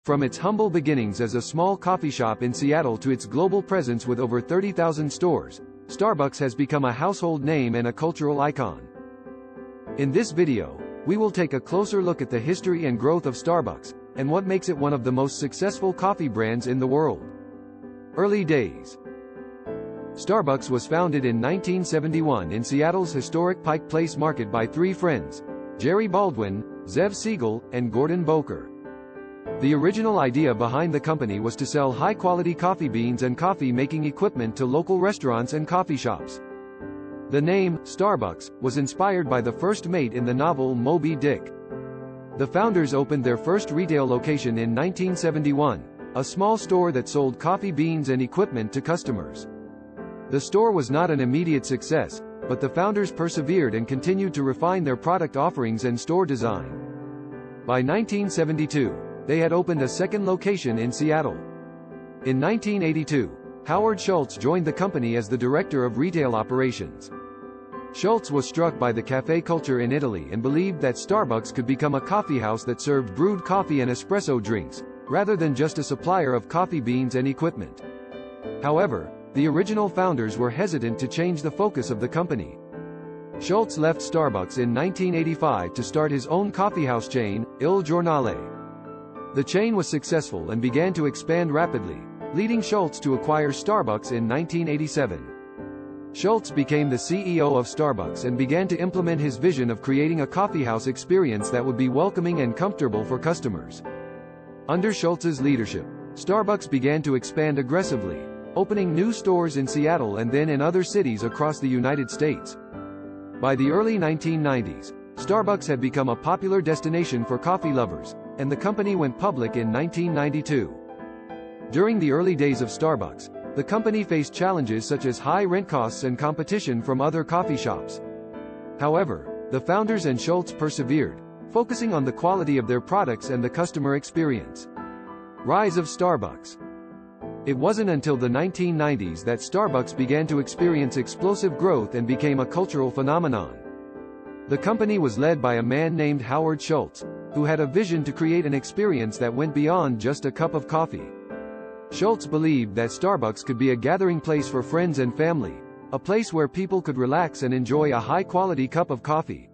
From its humble beginnings as a small coffee shop in Seattle to its global presence with over 30,000 stores, Starbucks has become a household name and a cultural icon. In this video, we will take a closer look at the history and growth of Starbucks, and what makes it one of the most successful coffee brands in the world. Early days. Starbucks was founded in 1971 in Seattle's historic Pike Place Market by three friends, Jerry Baldwin, Zev Siegel, and Gordon Boker. The original idea behind the company was to sell high-quality coffee beans and coffee-making equipment to local restaurants and coffee shops. The name, Starbucks, was inspired by the first mate in the novel Moby Dick. The founders opened their first retail location in 1971, a small store that sold coffee beans and equipment to customers. The store was not an immediate success, but the founders persevered and continued to refine their product offerings and store design. By 1972, they had opened a second location in Seattle. In 1982, Howard Schultz joined the company as the director of retail operations. Schultz was struck by the café culture in Italy and believed that Starbucks could become a coffeehouse that served brewed coffee and espresso drinks, rather than just a supplier of coffee beans and equipment. However, the original founders were hesitant to change the focus of the company. Schultz left Starbucks in 1985 to start his own coffeehouse chain, Il Giornale. The chain was successful and began to expand rapidly, leading Schultz to acquire Starbucks in 1987. Schultz became the CEO of Starbucks and began to implement his vision of creating a coffeehouse experience that would be welcoming and comfortable for customers. Under Schultz's leadership, Starbucks began to expand aggressively, opening new stores in Seattle and then in other cities across the United States. By the early 1990s, Starbucks had become a popular destination for coffee lovers, and the company went public in 1992. During the early days of Starbucks, the company faced challenges such as high rent costs and competition from other coffee shops. However, the founders and Schultz persevered, focusing on the quality of their products and the customer experience. Rise of Starbucks. It wasn't until the 1990s that Starbucks began to experience explosive growth and became a cultural phenomenon. The company was led by a man named Howard Schultz, who had a vision to create an experience that went beyond just a cup of coffee. Schultz believed that Starbucks could be a gathering place for friends and family, a place where people could relax and enjoy a high-quality cup of coffee.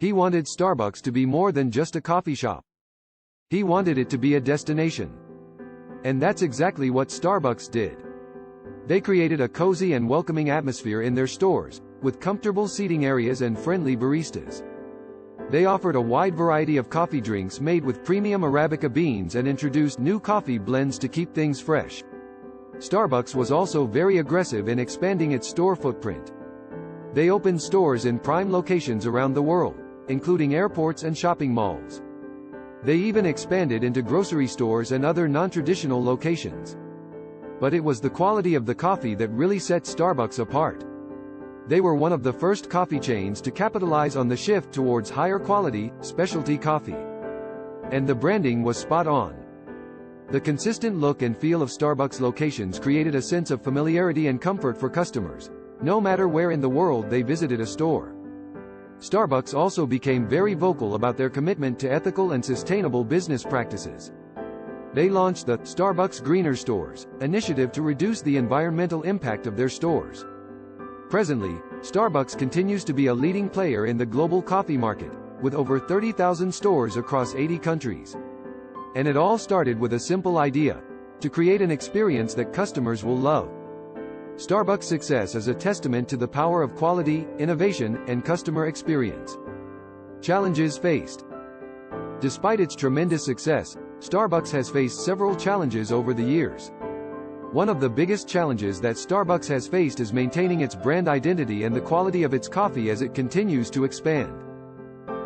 He wanted Starbucks to be more than just a coffee shop. He wanted it to be a destination. And that's exactly what Starbucks did. They created a cozy and welcoming atmosphere in their stores, with comfortable seating areas and friendly baristas. They offered a wide variety of coffee drinks made with premium Arabica beans and introduced new coffee blends to keep things fresh. Starbucks was also very aggressive in expanding its store footprint. They opened stores in prime locations around the world, including airports and shopping malls. They even expanded into grocery stores and other non-traditional locations. But it was the quality of the coffee that really set Starbucks apart. They were one of the first coffee chains to capitalize on the shift towards higher quality, specialty coffee. And the branding was spot on. The consistent look and feel of Starbucks locations created a sense of familiarity and comfort for customers, no matter where in the world they visited a store. Starbucks also became very vocal about their commitment to ethical and sustainable business practices. They launched the Starbucks Greener Stores initiative to reduce the environmental impact of their stores. Presently, Starbucks continues to be a leading player in the global coffee market, with over 30,000 stores across 80 countries. And it all started with a simple idea: to create an experience that customers will love. Starbucks' success is a testament to the power of quality, innovation, and customer experience. Challenges faced. Despite its tremendous success, Starbucks has faced several challenges over the years. One of the biggest challenges that Starbucks has faced is maintaining its brand identity and the quality of its coffee as it continues to expand.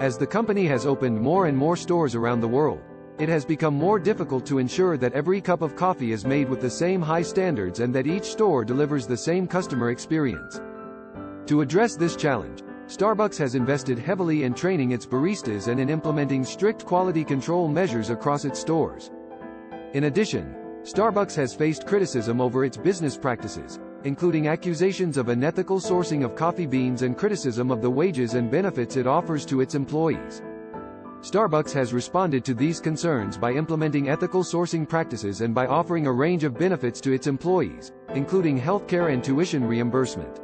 As the company has opened more and more stores around the world, it has become more difficult to ensure that every cup of coffee is made with the same high standards and that each store delivers the same customer experience. To address this challenge, Starbucks has invested heavily in training its baristas and in implementing strict quality control measures across its stores. In addition, Starbucks has faced criticism over its business practices, including accusations of unethical sourcing of coffee beans and criticism of the wages and benefits it offers to its employees. Starbucks has responded to these concerns by implementing ethical sourcing practices and by offering a range of benefits to its employees, including healthcare and tuition reimbursement.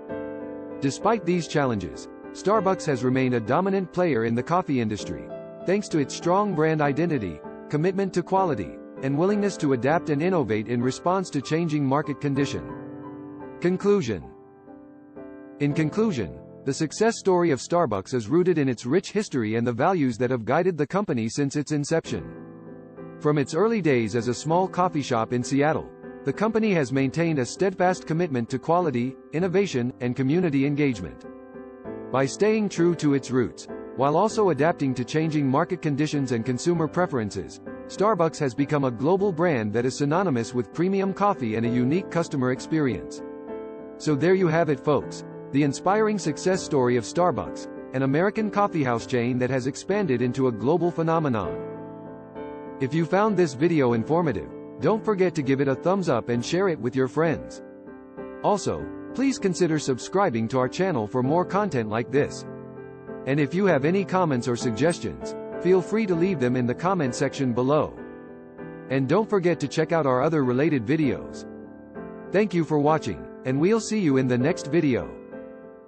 Despite these challenges, Starbucks has remained a dominant player in the coffee industry, thanks to its strong brand identity, commitment to quality, and willingness to adapt and innovate in response to changing market conditions. Conclusion. In conclusion, the success story of Starbucks is rooted in its rich history and the values that have guided the company since its inception. From its early days as a small coffee shop in Seattle, the company has maintained a steadfast commitment to quality, innovation, and community engagement. By staying true to its roots, while also adapting to changing market conditions and consumer preferences, Starbucks has become a global brand that is synonymous with premium coffee and a unique customer experience. So there you have it, folks, the inspiring success story of Starbucks, an American coffeehouse chain that has expanded into a global phenomenon. If you found this video informative, don't forget to give it a thumbs up and share it with your friends. Also, please consider subscribing to our channel for more content like this. And if you have any comments or suggestions, feel free to leave them in the comment section below. And don't forget to check out our other related videos. Thank you for watching, and we'll see you in the next video.